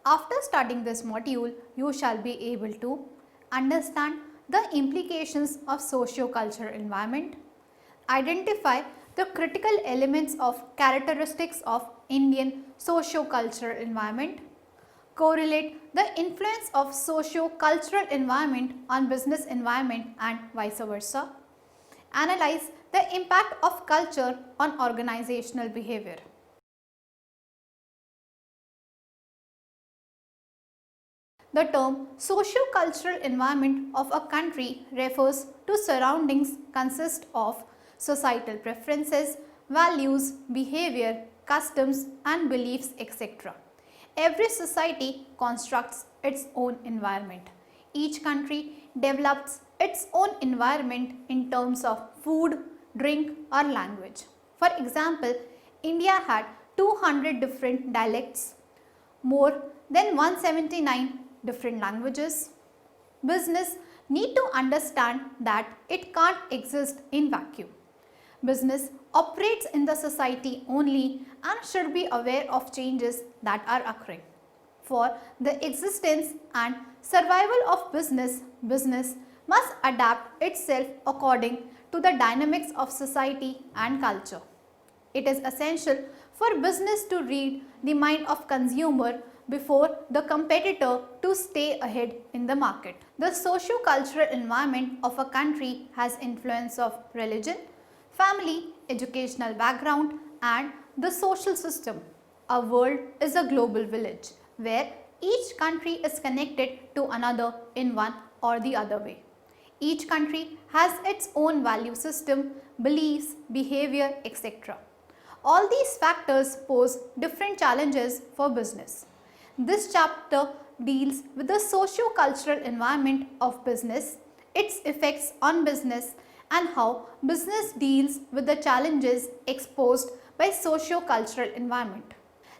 After studying this module, you shall be able to understand the implications of socio-cultural environment, identify the critical elements of characteristics of Indian socio-cultural environment, correlate the influence of socio-cultural environment on business environment and vice versa, analyze the impact of culture on organizational behavior. The term socio-cultural environment of a country refers to surroundings consist of societal preferences, values, behavior, customs and beliefs, etc. Every society constructs its own environment. Each country develops its own environment in terms of food, drink or language. For example, India had 200 different dialects, more than 179 different languages. Business need to understand that it can't exist in vacuum. Business operates in the society only and should be aware of changes that are occurring. For the existence and survival of business, business must adapt itself according to the dynamics of society and culture. It is essential for business to read the mind of consumer before the competitor to stay ahead in the market. The socio-cultural environment of a country has influence of religion, family, educational background and the social system. A world is a global village where each country is connected to another in one or the other way. Each country has its own value system, beliefs, behavior, etc. All these factors pose different challenges for business. This chapter deals with the socio-cultural environment of business, its effects on business and how business deals with the challenges exposed by socio-cultural environment.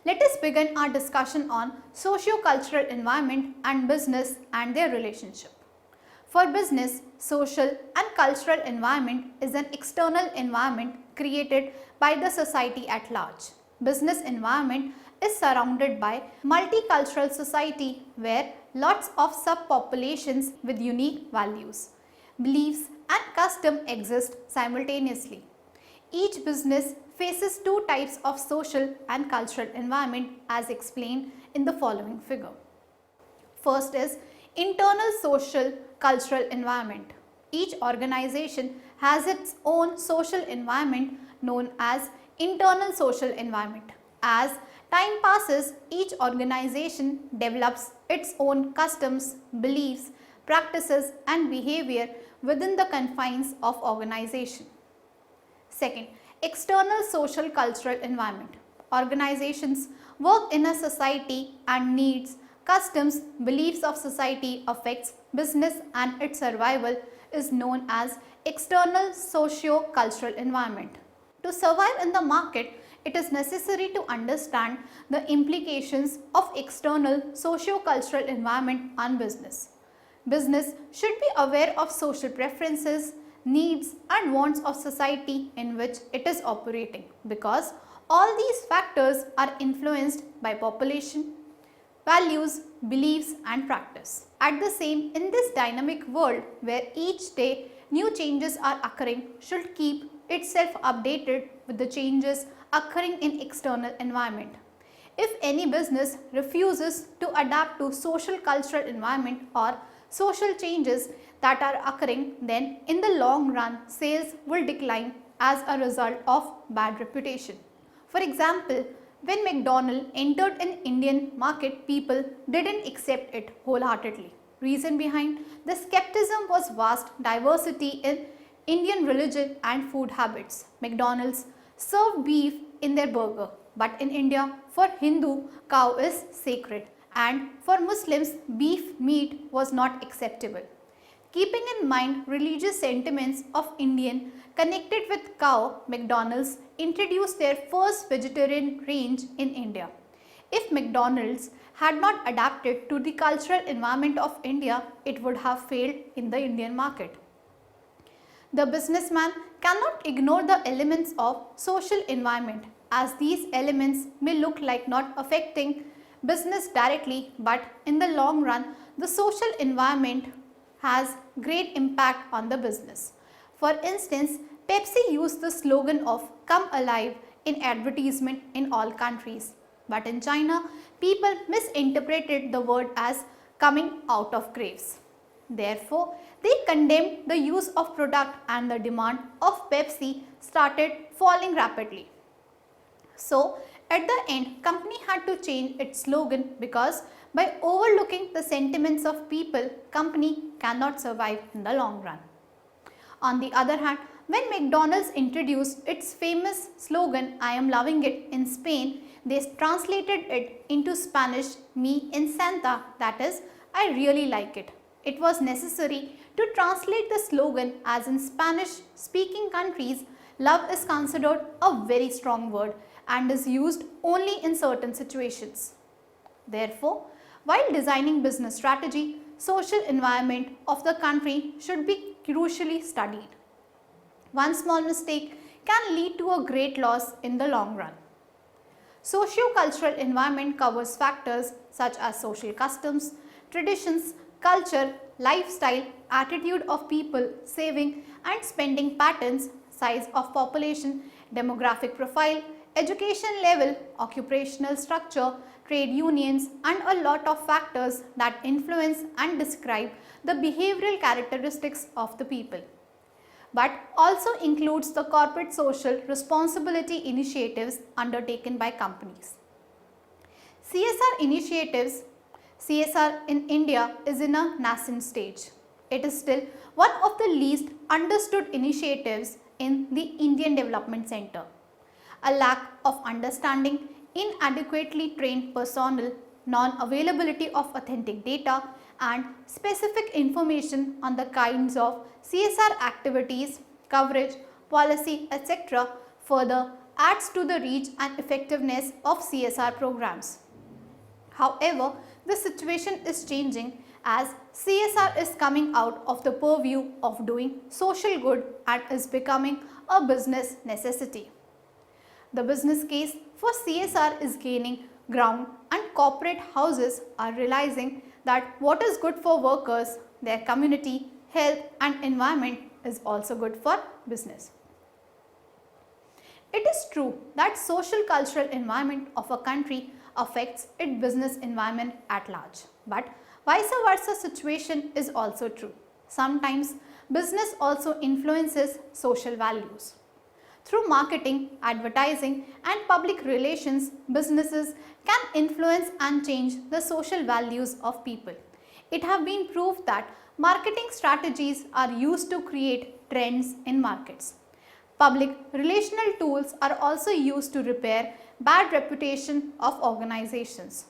Let us begin our discussion on socio-cultural environment and business and their relationship. For business, social and cultural environment is an external environment created by the society at large. Business environment is surrounded by multicultural society where lots of subpopulations with unique values, beliefs and custom exist simultaneously. Each business faces two types of social and cultural environment as explained in the following figure. First is internal social cultural environment. Each organization has its own social environment known as internal social environment. As time passes, each organization develops its own customs, beliefs, practices and behavior within the confines of organization. Second, external social cultural environment. Organizations work in a society and needs, customs, beliefs of society affects business and its survival is known as external socio-cultural environment. To survive in the market, it is necessary to understand the implications of external socio-cultural environment on business. Business should be aware of social preferences, needs and wants of society in which it is operating because all these factors are influenced by population, values, beliefs and practice. At the same, in this dynamic world where each day new changes are occurring, should keep itself updated with the changes occurring in external environment. If any business refuses to adapt to social cultural environment or social changes that are occurring, then in the long run sales will decline as a result of bad reputation. For example, when McDonald's entered an Indian market, people didn't accept it wholeheartedly. Reason behind the skepticism was vast diversity in Indian religion and food habits. McDonald's served beef in their burger, but in India, for Hindu, cow is sacred and for Muslims, beef meat was not acceptable. Keeping in mind religious sentiments of Indian connected with cow, McDonald's introduced their first vegetarian range in India. If McDonald's had not adapted to the cultural environment of India, it would have failed in the Indian market. The businessman cannot ignore the elements of social environment as these elements may look like not affecting business directly, but in the long run, the social environment has great impact on the business. For instance, Pepsi used the slogan of "Come Alive" in advertisement in all countries. But in China, people misinterpreted the word as coming out of graves. Therefore, they condemned the use of product and the demand of Pepsi started falling rapidly. So, at the end, company had to change its slogan because by overlooking the sentiments of people, company cannot survive in the long run. On the other hand, when McDonald's introduced its famous slogan "I am loving it" in Spain, they translated it into Spanish "Me encanta," that is, "I really like it." It was necessary to translate the slogan as in Spanish speaking countries, love is considered a very strong word and is used only in certain situations. Therefore, while designing business strategy, social environment of the country should be crucially studied. One small mistake can lead to a great loss in the long run. Socio-cultural environment covers factors such as social customs, traditions, culture, lifestyle, attitude of people, saving and spending patterns, size of population, demographic profile, education level, occupational structure, trade unions, and a lot of factors that influence and describe the behavioral characteristics of the people, but also includes the corporate social responsibility initiatives undertaken by companies. CSR initiatives. CSR in India is in a nascent stage. It is still one of the least understood initiatives in the Indian Development Center. A lack of understanding, inadequately trained personnel, non-availability of authentic data, and specific information on the kinds of CSR activities, coverage, policy, etc. further adds to the reach and effectiveness of CSR programs. However, the situation is changing as CSR is coming out of the purview of doing social good and is becoming a business necessity. The business case for CSR is gaining ground and corporate houses are realizing that what is good for workers, their community, health and environment is also good for business. It is true that social cultural environment of a country affects its business environment at large, but vice versa situation is also true. Sometimes business also influences social values. Through marketing, advertising and public relations, businesses can influence and change the social values of people. It has been proved that marketing strategies are used to create trends in markets. Public relational tools are also used to repair bad reputation of organizations.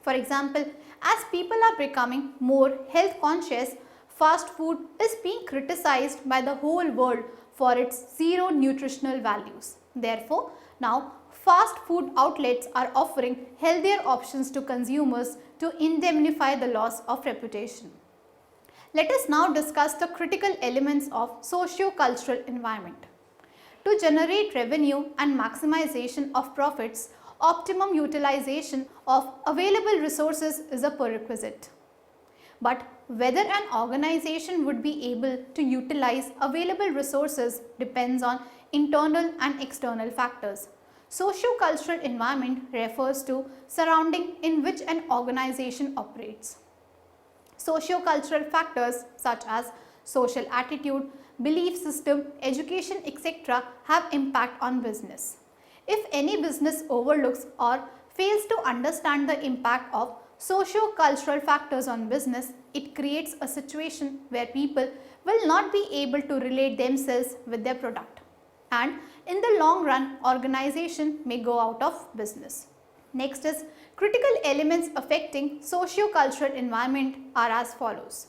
For example, as people are becoming more health conscious, fast food is being criticized by the whole world for its zero nutritional values. Therefore, now fast food outlets are offering healthier options to consumers to indemnify the loss of reputation. Let us now discuss the critical elements of socio-cultural environment. To generate revenue and maximization of profits, optimum utilization of available resources is a prerequisite. But whether an organization would be able to utilize available resources depends on internal and external factors. Socio-cultural environment refers to surrounding in which an organization operates. Socio-cultural factors such as social attitude, belief system, education, etc. have impact on business. If any business overlooks or fails to understand the impact of socio-cultural factors on business, it creates a situation where people will not be able to relate themselves with their product. And in the long run, organization may go out of business. Next is critical elements affecting socio-cultural environment are as follows.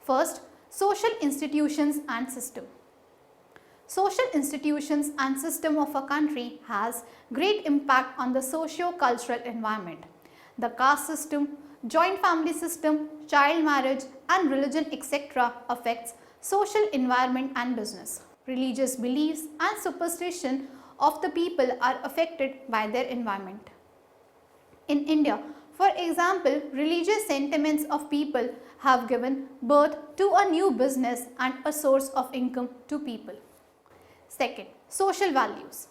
First, social institutions and system. Social institutions and system of a country has great impact on the socio-cultural environment. The caste system, joint family system, child marriage and religion etc. affects social environment and business. Religious beliefs and superstition of the people are affected by their environment. In India, for example, religious sentiments of people have given birth to a new business and a source of income to people. Second, social values.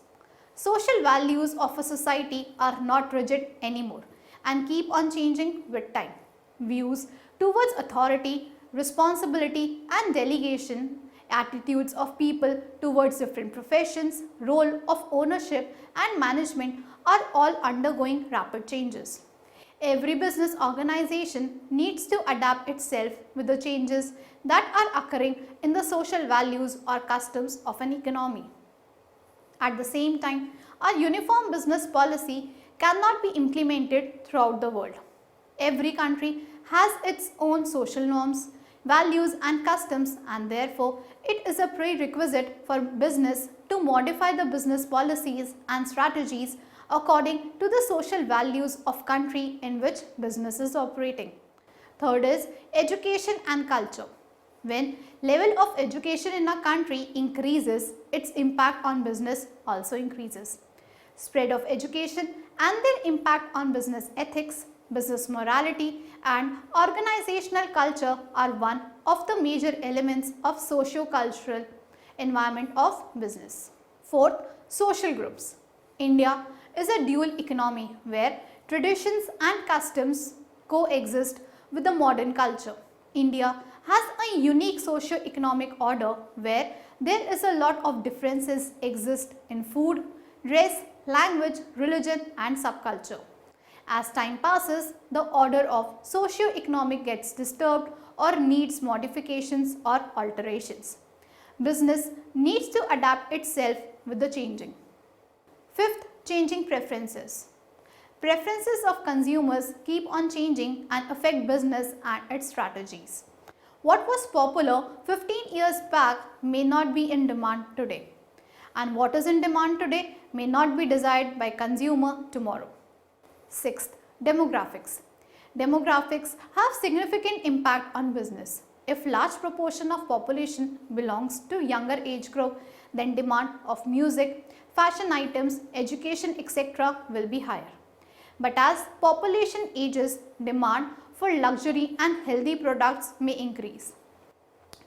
Social values of a society are not rigid anymore and keep on changing with time. Views towards authority, responsibility and delegation, attitudes of people towards different professions, role of ownership and management are all undergoing rapid changes. Every business organization needs to adapt itself with the changes that are occurring in the social values or customs of an economy. At the same time, a uniform business policy cannot be implemented throughout the world. Every country has its own social norms, values and customs, and therefore it is a prerequisite for business to modify the business policies and strategies according to the social values of country in which business is operating. Third is education and culture. When level of education in a country increases, its impact on business also increases. Spread of education and their impact on business ethics, business morality and organizational culture are one of the major elements of socio-cultural environment of business. Fourth, social groups. India is a dual economy where traditions and customs coexist with the modern culture. India has a unique socio-economic order where there is a lot of differences exist in food, dress, language, religion and subculture. As time passes, the order of socio-economic gets disturbed or needs modifications or alterations. Business needs to adapt itself with the changing. Fifth, changing preferences. Preferences of consumers keep on changing and affect business and its strategies. What was popular 15 years back may not be in demand today, and what is in demand today may not be desired by consumer tomorrow. Sixth, demographics. Demographics have significant impact on business. If large proportion of population belongs to younger age group, then demand of music, fashion items, education etc. will be higher. But as population ages, demand for luxury and healthy products may increase.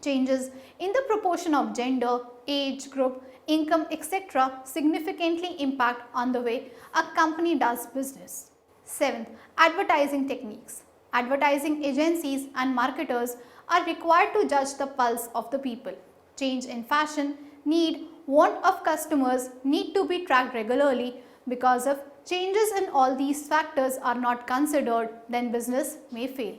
Changes in the proportion of gender, age group, income etc. significantly impact on the way a company does business. Seventh, advertising techniques. Advertising agencies and marketers are required to judge the pulse of the people. Change in fashion, need, want of customers need to be tracked regularly. Because of changes in all these factors are not considered, then business may fail.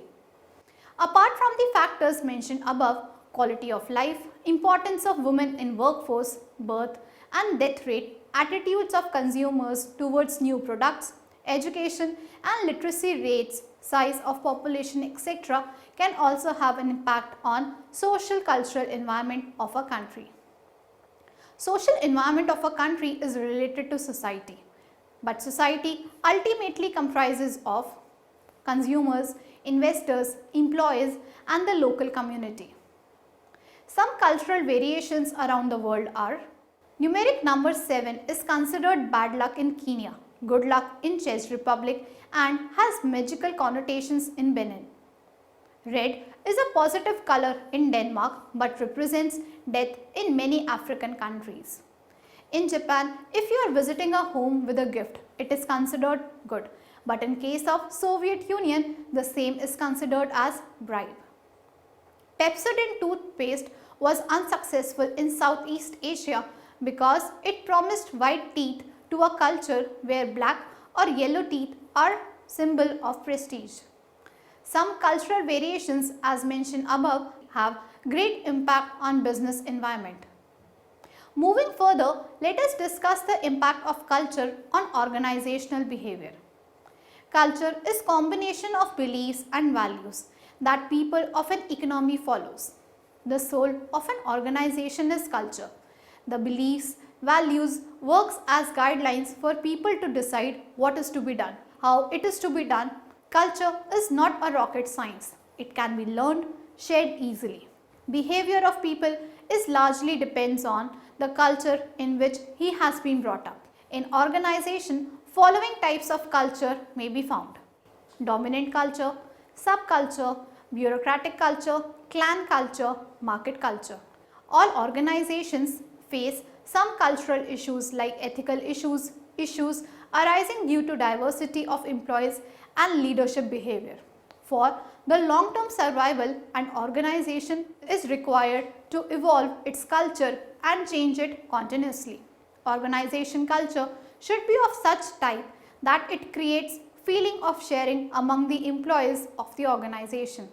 Apart from the factors mentioned above, quality of life, importance of women in workforce, birth and death rate, attitudes of consumers towards new products, education and literacy rates, size of population etc. can also have an impact on social cultural environment of a country. Social environment of a country is related to society, but society ultimately comprises of consumers, investors, employees and the local community. Some cultural variations around the world are: numeric number 7 is considered bad luck in Kenya, good luck in Czech Republic and has magical connotations in Benin. Red is a positive color in Denmark but represents death in many African countries. In Japan, if you are visiting a home with a gift, it is considered good, but in case of Soviet Union, the same is considered as bribe. Pepsodent toothpaste was unsuccessful in Southeast Asia because it promised white teeth to a culture where black or yellow teeth are symbol of prestige. Some cultural variations as mentioned above have great impact on business environment. Moving further, let us discuss the impact of culture on organizational behavior. Culture is combination of beliefs and values that people of an economy follows. The soul of an organization is culture. The beliefs, values works as guidelines for people to decide what is to be done, how it is to be done. Culture is not a rocket science. It can be learned, shared easily. Behavior of people is largely depends on the culture in which he has been brought up. In organization, following types of culture may be found: dominant culture, subculture, bureaucratic culture, clan culture, market culture. All organizations face some cultural issues like ethical issues arising due to diversity of employees and leadership behavior. For the long-term survival, an organization is required to evolve its culture and change it continuously. Organization culture should be of such type that it creates feeling of sharing among the employees of the organization.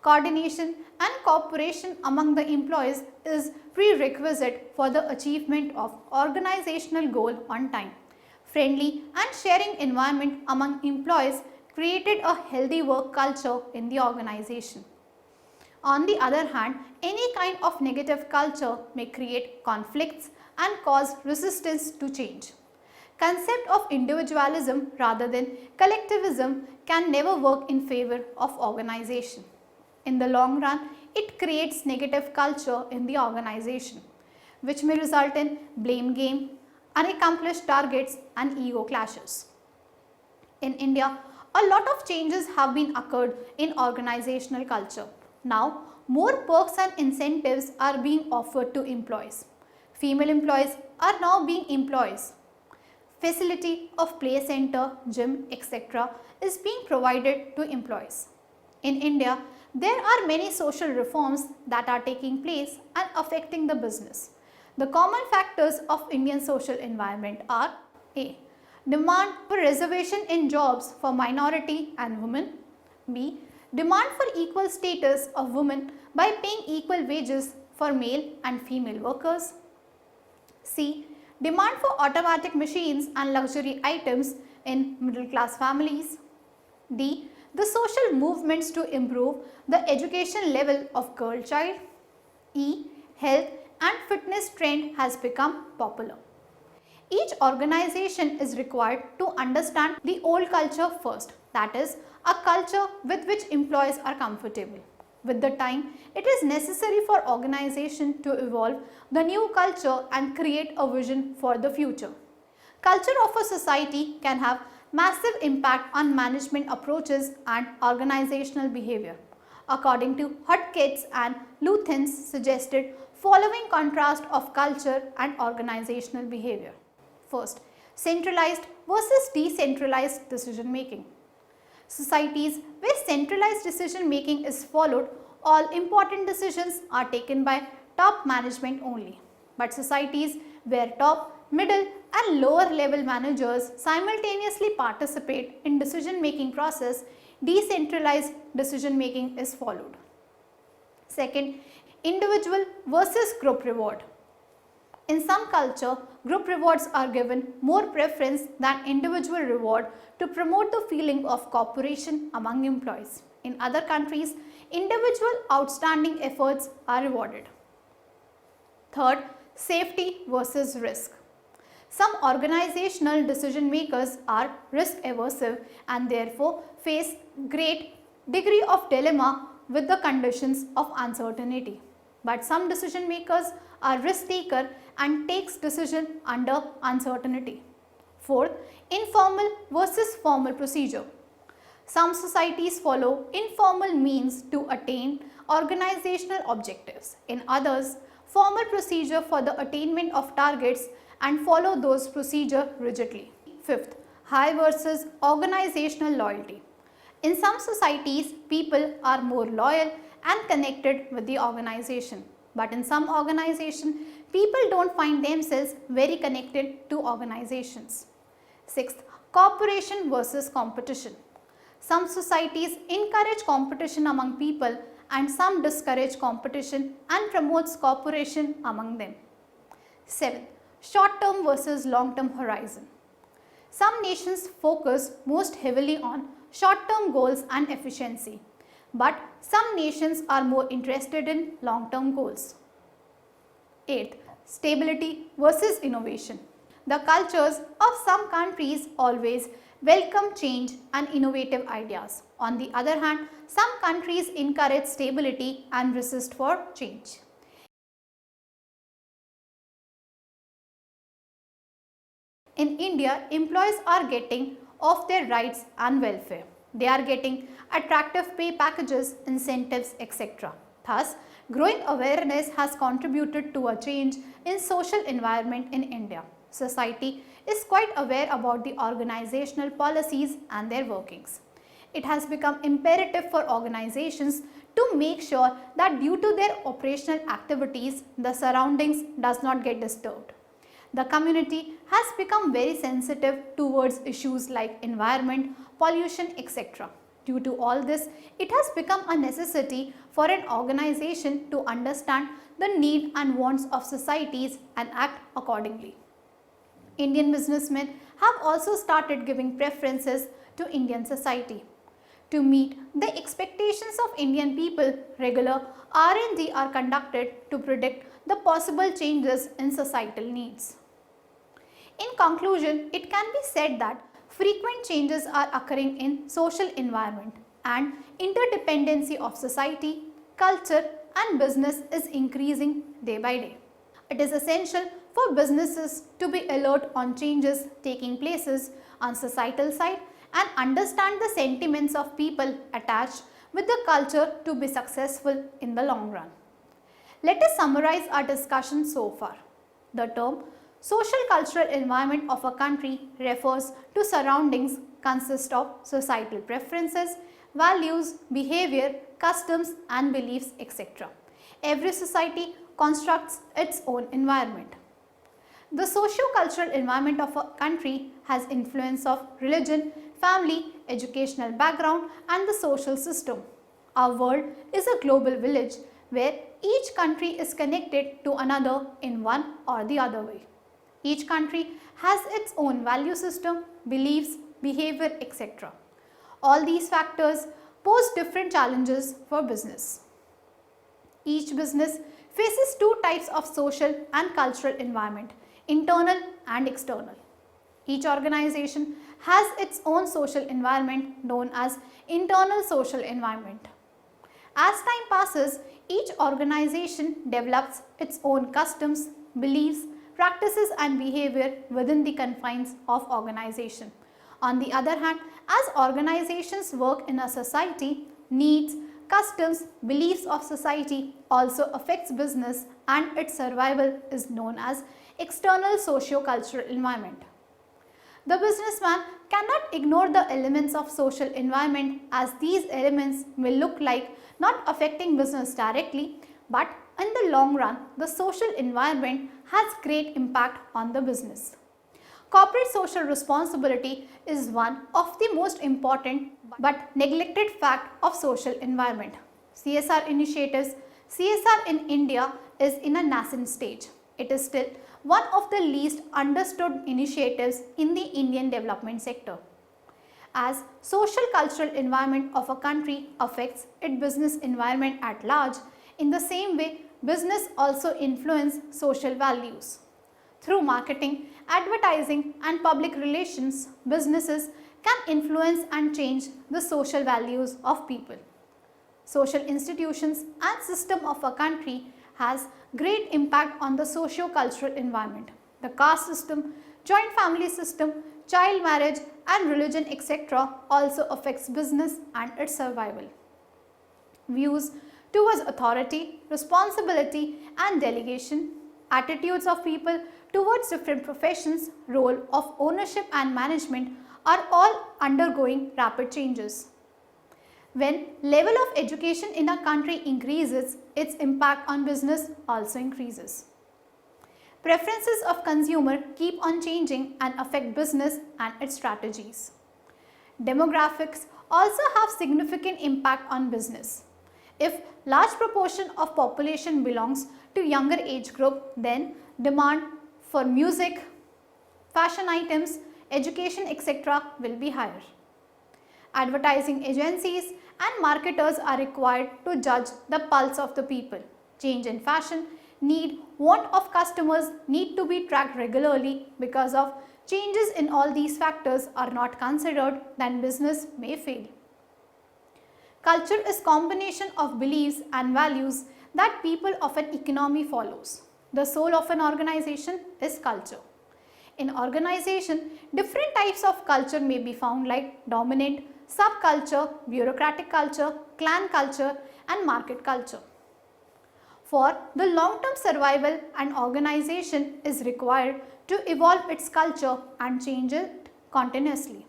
Coordination and cooperation among the employees is prerequisite for the achievement of organizational goal on time. Friendly and sharing environment among employees created a healthy work culture in the organization. On the other hand, any kind of negative culture may create conflicts and cause resistance to change. Concept of individualism rather than collectivism can never work in favor of organization. In the long run, it creates negative culture in the organization, which may result in blame game, unaccomplished targets and ego clashes. In India, a lot of changes have been occurred in organizational culture. Now, more perks and incentives are being offered to employees. Female employees are now being employees. Facility of play center, gym, etc. is being provided to employees. In India, there are many social reforms that are taking place and affecting the business. The common factors of Indian social environment are: A. Demand for reservation in jobs for minority and women. B. Demand for equal status of women by paying equal wages for male and female workers. C. Demand for automatic machines and luxury items in middle class families. D. The social movements to improve the education level of girl child. E. Health and fitness trend has become popular. Each organization is required to understand the old culture first, that is, a culture with which employees are comfortable. With the time, it is necessary for organization to evolve the new culture and create a vision for the future. Culture of a society can have massive impact on management approaches and organizational behavior. According to Hodkins and Luthens suggested following contrast of culture and organizational behavior. First, centralized versus decentralized decision making. Societies where centralized decision making is followed, all important decisions are taken by top management only. But societies where top, middle and lower level managers simultaneously participate in decision making process, decentralized decision making is followed. Second, individual versus group reward. In some culture, group rewards are given more preference than individual reward to promote the feeling of cooperation among employees. In other countries, individual outstanding efforts are rewarded. Third, safety versus risk. Some organizational decision makers are risk aversive and therefore face great degree of dilemma with the conditions of uncertainty. But some decision makers are risk taker and takes decision under uncertainty. Fourth, informal versus formal procedure. Some societies follow informal means to attain organizational objectives. In others, formal procedure for the attainment of targets and follow those procedure rigidly. Fifth, high versus organizational loyalty. In some societies, people are more loyal and connected with the organization. But in some organizations, people don't find themselves very connected to organizations. Sixth, cooperation versus competition. Some societies encourage competition among people and some discourage competition and promotes cooperation among them. Seventh, short-term versus long-term horizon. Some nations focus most heavily on short-term goals and efficiency, but some nations are more interested in long-term goals. Eighth, stability versus innovation. The cultures of some countries always welcome change and innovative ideas. On the other hand, some countries encourage stability and resist for change. In India, employees are getting off their rights and welfare. They are getting attractive pay packages, incentives, etc. Thus, growing awareness has contributed to a change in social environment in India. Society is quite aware about the organizational policies and their workings. It has become imperative for organizations to make sure that due to their operational activities, the surroundings does not get disturbed. The community has become very sensitive towards issues like environment, pollution, etc. Due to all this, it has become a necessity for an organization to understand the need and wants of societies and act accordingly. Indian businessmen have also started giving preferences to Indian society. To meet the expectations of Indian people, regular R&D are conducted to predict the possible changes in societal needs. In conclusion, it can be said that frequent changes are occurring in social environment and interdependency of society, culture and business is increasing day by day. It is essential for businesses to be alert on changes taking places on societal side and understand the sentiments of people attached with the culture to be successful in the long run. Let us summarize our discussion so far. The term social cultural environment of a country refers to surroundings consist of societal preferences, values, behavior, customs and beliefs, etc. Every society constructs its own environment. The socio-cultural environment of a country has influence of religion, family, educational background and the social system. Our world is a global village where each country is connected to another in one or the other way. Each country has its own value system, beliefs, behavior, etc. All these factors pose different challenges for business. Each business faces two types of social and cultural environment, internal and external. Each organization has its own social environment known as internal social environment. As time passes, each organization develops its own customs, beliefs, practices and behavior within the confines of organization. On the other hand, as organizations work in a society, needs, customs, beliefs of society also affects business and its survival is known as external socio-cultural environment. The businessman cannot ignore the elements of social environment as these elements will look like not affecting business directly, but in the long run, the social environment has great impact on the business. Corporate social responsibility is one of the most important but neglected fact of social environment. CSR initiatives, CSR in India is in a nascent stage. It is still one of the least understood initiatives in the Indian development sector. As social cultural environment of a country affects its business environment at large, in the same way business also influence social values. Through marketing, advertising and public relations, businesses can influence and change the social values of people. Social institutions and system of a country has great impact on the socio-cultural environment. The caste system, joint family system, child marriage and religion etc. also affects business and its survival. Views towards authority, responsibility and delegation, attitudes of people towards different professions, role of ownership and management are all undergoing rapid changes. When level of education in a country increases, its impact on business also increases. Preferences of consumer keep on changing and affect business and its strategies. Demographics also have significant impact on business. If large proportion of population belongs to younger age group, then demand for music, fashion items, education etc. will be higher. Advertising agencies and marketers are required to judge the pulse of the people. Change in fashion, need, want of customers need to be tracked regularly. Because of changes in all these factors are not considered, then business may fail. Culture is combination of beliefs and values that people of an economy follows. The soul of an organization is culture. In organization, different types of culture may be found like dominant, subculture, bureaucratic culture, clan culture and market culture. For the long-term survival, an organization is required to evolve its culture and change it continuously.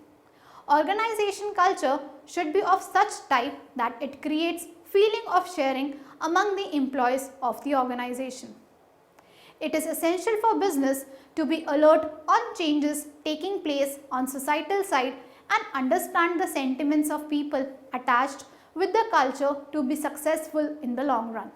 Organization culture should be of such type that it creates feeling of sharing among the employees of the organization. It is essential for business to be alert on changes taking place on societal side and understand the sentiments of people attached with the culture to be successful in the long run.